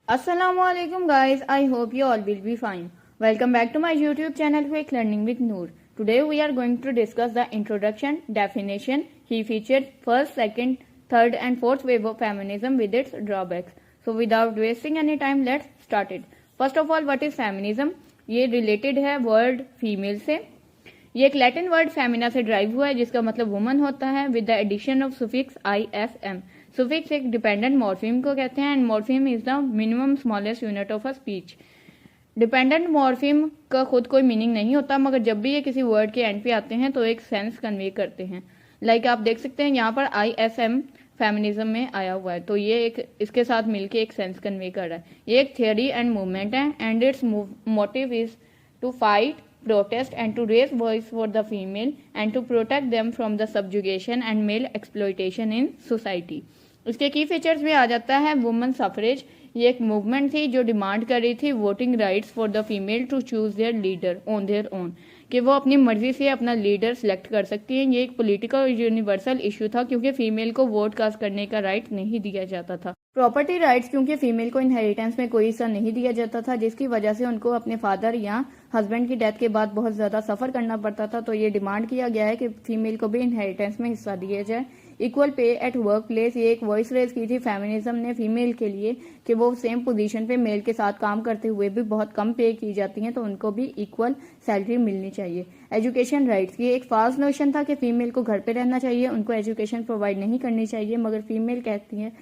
Assalamualaikum guys, I hope you all will be fine. Welcome back to my YouTube channel Quick Learning with Noor. Today we are going to discuss the introduction, definition, key features, first, second, third and fourth wave of feminism with its drawbacks. So without wasting any time, let's start it. First of all, what is feminism? ये related है word female से. ये एक Latin word Femina से drive हुआ है जिसका मतलब वुमन होता है with the addition of suffix IFM. Suffix एक डिपेंडेंट मॉर्फिम को कहते हैं and morpheme is the minimum smallest unit of a speech. Dependent morpheme का खुद कोई मीनिंग नहीं होता, मगर जब भी ये किसी वर्ड के एंड पे आते हैं तो एक सेंस कन्वे करते हैं. लाइक आप देख सकते हैं यहाँ पर IFM फेमिनिज्म में आया हुआ है, तो ये एक इसके साथ मिलके एक सेंस कन्वे कर रहा है. ये एक थियोरी एंड मूवमेंट है and its motive is to fight, protest and to raise voice for the female and to protect them from the subjugation and male exploitation in society. इसके की features में आ जाता है वुमेन सफरेज. ये एक movement थी जो डिमांड कर रही थी voting rights for the female to choose their leader on their own, कि वो अपनी मर्जी से अपना लीडर सेलेक्ट कर सकती हैं. ये एक पॉलिटिकल यूनिवर्सल इशू था क्योंकि फीमेल को वोट कास्ट करने का राइट नहीं दिया जाता था. प्रॉपर्टी राइट्स, क्योंकि फीमेल को इनहेरिटेंस में कोई हिस्सा नहीं दिया जाता था जिसकी वजह से उनको अपने फादर या हस्बैंड की डेथ के बाद बहुत ज्यादा सफर करना पड़ता था. तो ये डिमांड किया गया है कि फीमेल को भी इनहेरिटेंस में हिस्सा दिया जाए. Equal pay at work place, ये एक वॉइस रेज की थी फेमिनिज्म ने फीमेल के लिए कि वो सेम पोजीशन पे मेल के साथ काम करते हुए भी बहुत कम पे की जाती हैं, तो उनको भी इक्वल सैलरी मिलनी चाहिए. एजुकेशन राइट्स, ये एक फाल्स नोशन था कि फीमेल को घर पे रहना चाहिए, उनको एजुकेशन प्रोवाइड नहीं करनी चाहिए, मगर फीमेल कहती हैं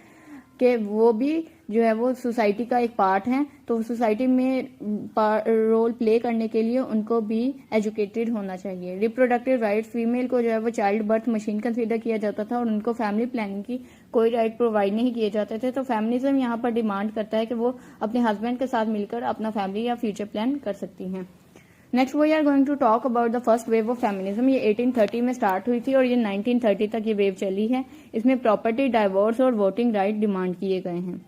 कि वो भी जो है वो सोसाइटी का एक पार्ट है, तो सोसाइटी में रोल प्ले करने के लिए उनको भी एजुकेटेड होना चाहिए. रिप्रोडक्टिव राइट्स, फीमेल को जो है वो चाइल्ड बर्थ मशीन कंसीडर किया जाता था और उनको फैमिली प्लानिंग की कोई राइट प्रोवाइड नहीं किए जाते थे. तो फेमिनिज्म यहाँ पर डिमांड करता है कि वो अपने हस्बैंड के साथ मिलकर अपना फैमिली या फ्यूचर प्लान कर सकती हैं. Next we are going to talk about the first wave of feminism. ये 1830 में स्टार्ट हुई थी और ये 1930 तक ये वेव चली है. इसमें प्रॉपर्टी, डाइवोर्स और वोटिंग राइट डिमांड किए गए हैं.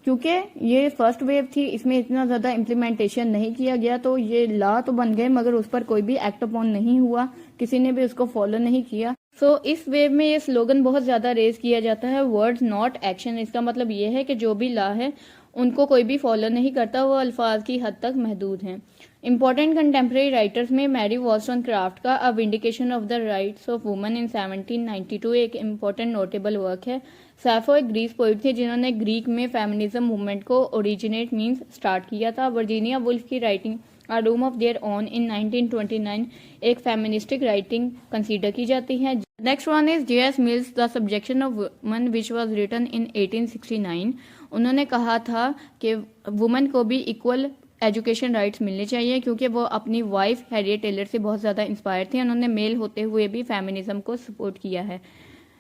क्योंकि ये फर्स्ट वेव थी, इसमें इतना ज्यादा इम्प्लीमेंटेशन नहीं किया गया, तो ये लॉ तो बन गए मगर उस पर कोई भी एक्ट अपॉन नहीं हुआ, किसी ने भी उसको फॉलो नहीं किया. सो इस वेव में ये स्लोगन बहुत ज्यादा रेज किया जाता है, वर्ड्स नॉट एक्शन. इसका मतलब ये है कि जो भी लॉ है उनको कोई भी फॉलो नहीं करता, वो अल्फाज की हद तक महदूद हैं. इंपॉर्टेंट कंटेम्प्रेरी राइटर्स में मैरी वॉलस्टोनक्राफ्ट का a vindication of the rights of women in 1792 एक इम्पोर्टेंट नोटेबल वर्क है. सैफो एक ग्रीक पोइट थे जिन्होंने ग्रीक में फेमिनिज्म मूवमेंट को ओरिजिनेट मीन्स स्टार्ट किया था. वर्जीनिया वुल्फ की writing a room of their own in 1929 एक फेमिनिस्टिक राइटिंग कंसीडर की जाती है. Next one is J.S. Mills the subjection of woman which was written in 1869. उन्होंने कहा था कि वुमन को भी इक्वल एजुकेशन राइट्स मिलने चाहिए क्योंकि वो अपनी वाइफ हैरियट टेलर से बहुत ज़्यादा इंस्पायर थे. उन्होंने मेल होते हुए भी फेमिनिज्म को सपोर्ट किया है.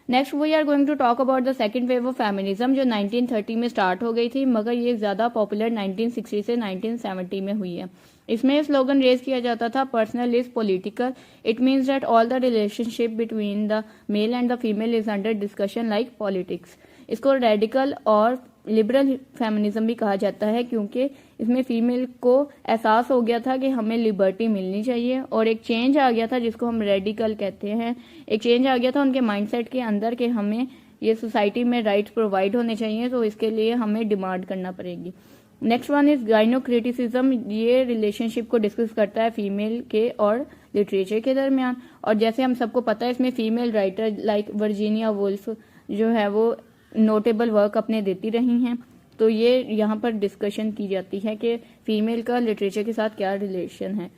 Next we are going to talk about the second wave of feminism जो 1930 में स्टार्ट हो गई थी, मगर ये ज़्यादा पॉपुलर 1960 से 1970 में हुई है. इसमें स्लोगन रेज किया जाता था personal is political. It means that all the relationship between the male and the female is under discussion like politics. इसको रेडिकल और लिबरल फेमिनिज्म भी कहा जाता है क्योंकि इसमें फीमेल को एहसास हो गया था कि हमें लिबर्टी मिलनी चाहिए और एक चेंज आ गया था जिसको हम रेडिकल कहते हैं. एक चेंज आ गया था उनके माइंडसेट के अंदर कि हमें ये सोसाइटी में राइट्स प्रोवाइड होने चाहिए, तो इसके लिए हमें डिमांड करना पड़ेगी. Next one is gynocriticism. ये रिलेशनशिप को डिस्कस करता है फीमेल के और लिटरेचर के दरमियान, और जैसे हम सबको पता है इसमें female writer like Virginia Woolf जो है वो नोटेबल वर्क अपने देती रही हैं. तो ये यहाँ पर डिस्कशन की जाती है कि फीमेल का लिटरेचर के साथ क्या रिलेशन है.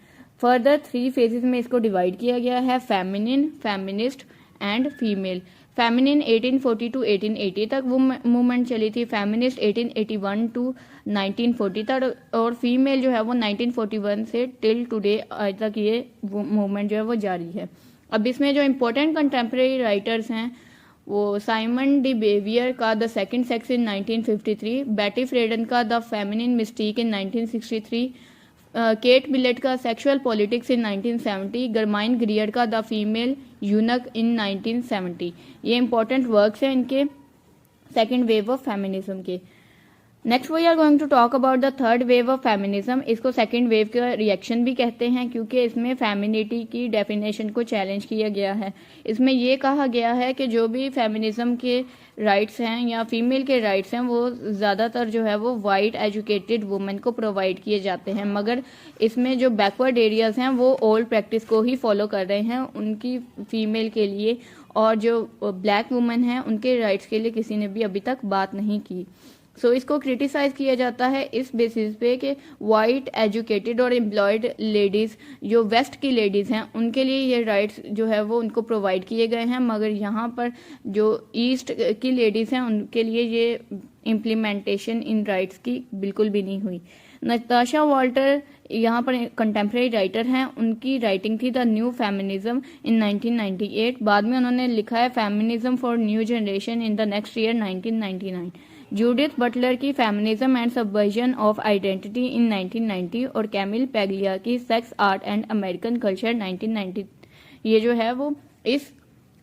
फर्दर 3 फेजेस में इसको डिवाइड किया गया है, feminine, feminist and female. Feminine 1840 to 1880 तक वो मूवमेंट चली थी, फेमिनिस्ट 1881 टू 1940 तक, और फीमेल जो है वो 1941 से टिल टुडे आज तक ये मूवमेंट जो है वो जारी है. अब इसमें जो इम्पोर्टेंट कंटेम्प्रेरी राइटर्स हैं वो साइमन डी बेवियर का the second sex in 1953, Betty Friedan का the feminine mystique in 1963, Kate Millett का sexual politics in 1970, Germaine Greer का द फीमेल यूनक इन 1970. ये इंपॉर्टेंट वर्क्स हैं इनके सेकंड वेव ऑफ फेमिनिज्म के. Next we are going to talk about the third wave of feminism. इसको second wave का reaction भी कहते हैं क्योंकि इसमें फेमिनिटी की डेफिनेशन को चैलेंज किया गया है। इसमें ये कहा गया है कि जो भी फेमिनिज्म के राइट्स हैं या फीमेल के राइट्स हैं वो ज़्यादातर जो है वो वाइट एजुकेटेड वुमेन को प्रोवाइड किए जाते हैं, मगर इसमें जो बैकवर्ड एरियाज हैं वो ओल्ड प्रैक्टिस को ही फॉलो कर रहे हैं उनकी फीमेल के लिए, और जो ब्लैक वुमेन हैं उनके राइट्स के लिए किसी ने भी अभी तक बात नहीं की। इसको क्रिटिसाइज किया जाता है इस बेसिस पे कि वाइट एजुकेटेड और एम्प्लॉयड लेडीज जो वेस्ट की लेडीज हैं उनके लिए ये राइट्स जो है वो उनको प्रोवाइड किए गए हैं, मगर यहाँ पर जो ईस्ट की लेडीज हैं उनके लिए ये इम्प्लीमेंटेशन इन राइट्स की बिल्कुल भी नहीं हुई। नताशा वॉल्टर यहाँ पर कंटेम्प्रेरी राइटर हैं, उनकी राइटिंग थी द न्यू फेमिनिज्म इन 1998। बाद में उन्होंने लिखा है feminism for new generation in the next year 1999। Judith Butler की feminism and subversion of identity in 1990 और कैमिल पैगलिया की sex art and American culture 1990, ये जो है वो इस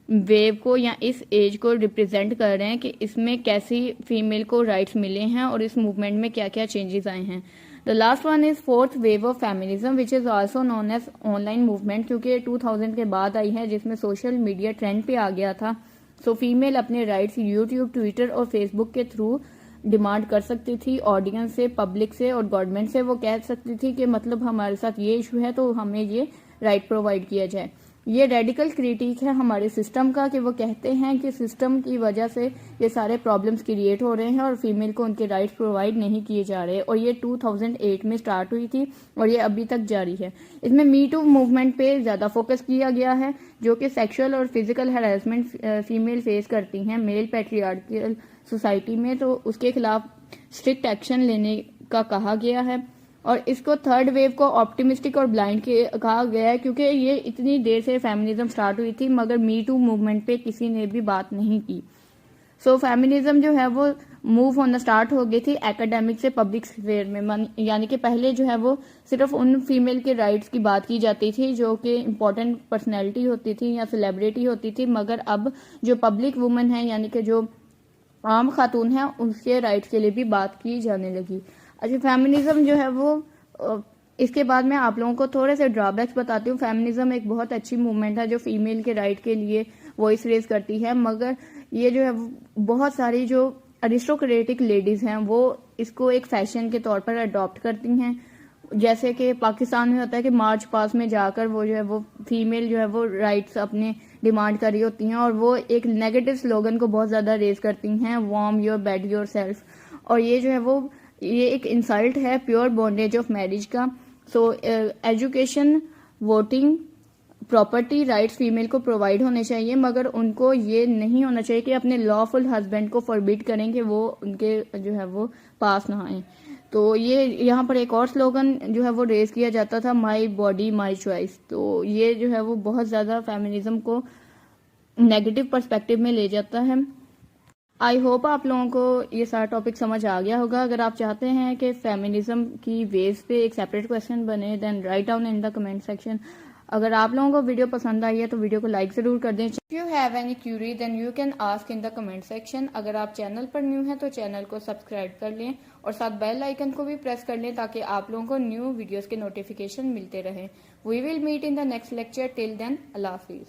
वेव को या इस एज को रिप्रेजेंट कर रहे हैं कि इसमें कैसी फीमेल को राइट्स मिले हैं और इस मूवमेंट में क्या क्या चेंजेस आए हैं। The last one is fourth wave of feminism which is also known as online movement, क्योंकि 2000 के बाद आई है जिसमें सोशल मीडिया ट्रेंड पे आ गया था। फीमेल अपने राइट्स यूट्यूब, ट्विटर और फेसबुक के थ्रू डिमांड कर सकती थी ऑडियंस से, पब्लिक से और गवर्नमेंट से। वो कह सकती थी कि मतलब हमारे साथ ये इशू है तो हमें ये राइट प्रोवाइड किया जाए। ये रेडिकल क्रिटिक है हमारे सिस्टम का कि वो कहते हैं कि सिस्टम की वजह से ये सारे प्रॉब्लम्स क्रिएट हो रहे हैं और फीमेल को उनके राइट्स प्रोवाइड नहीं किए जा रहे, और ये 2008 में स्टार्ट हुई थी और ये अभी तक जारी है। इसमें मी टू मूवमेंट पे ज़्यादा फोकस किया गया है, जो कि सेक्सुअल और फिजिकल हैरेसमेंट फीमेल फेस करती हैं मेल पैट्रियार्कल सोसाइटी में, तो उसके खिलाफ स्ट्रिक्ट एक्शन लेने का कहा गया है। और इसको थर्ड वेव को ऑप्टिमिस्टिक और ब्लाइंड कहा गया है क्योंकि ये इतनी देर से फेमिनिज्म स्टार्ट हुई थी मगर मी टू मूवमेंट पे किसी ने भी बात नहीं की। फेमिनिज्म जो है वो मूव होना स्टार्ट हो गई थी एकेडमिक से पब्लिक स्फीयर में, यानी कि पहले जो है वो सिर्फ उन फीमेल के राइट्स की बात की जाती थी जो कि इम्पोर्टेंट पर्सनैलिटी होती थी या सेलिब्रिटी होती थी, मगर अब जो पब्लिक वुमेन है यानी कि जो आम खातून है उसके राइट्स के लिए भी बात की जाने लगी। अच्छा, फेमिनिज्म जो है वो इसके बाद मैं आप लोगों को थोड़े से ड्रॉबैक्स बताती हूँ। फेमिनिज्म एक बहुत अच्छी मूवमेंट है जो फीमेल के राइट के लिए वॉइस रेज करती है, मगर ये जो है बहुत सारी जो अरिस्टोक्रेटिक लेडीज हैं वो इसको एक फैशन के तौर पर अडॉप्ट करती हैं। जैसे कि पाकिस्तान में होता है कि मार्च पास में जाकर वो जो है वो फीमेल जो है वो राइट्स अपने डिमांड कर रही होती हैं और वो एक नेगेटिव स्लोगन को बहुत ज़्यादा रेज करती हैं, warm your bed your self, और ये जो है वो ये एक इंसल्ट है प्योर बॉन्डेज ऑफ मैरिज का। Education, voting, property rights female को प्रोवाइड होने चाहिए, मगर उनको ये नहीं होना चाहिए कि अपने लॉफुल हस्बैंड को फॉरबिड करें कि वो उनके जो है वो पास ना आए। तो ये यहाँ पर एक और स्लोगन जो है वो रेज किया जाता था, माई बॉडी माई चॉइस। तो ये जो है वो बहुत ज़्यादा फेमिनिज्म को नेगेटिव पर्सपेक्टिव में ले जाता है। आई होप आप लोगों को ये सारा टॉपिक समझ आ गया होगा। अगर आप चाहते हैं कि फेमिनिज्म की वेज पे एक सेपरेट क्वेश्चन बने then write down in the comment section. अगर आप लोगों को वीडियो पसंद आई है तो वीडियो को लाइक जरूर कर दें। If you have any query then you can ask in the comment section. अगर आप चैनल पर न्यू हैं तो चैनल को सब्सक्राइब कर लें और साथ बेल आइकन को भी प्रेस कर लें ताकि आप लोगों को न्यू वीडियोस के नोटिफिकेशन मिलते रहें। We will meet in the next lecture. Till then, अल्लाह हाफिज।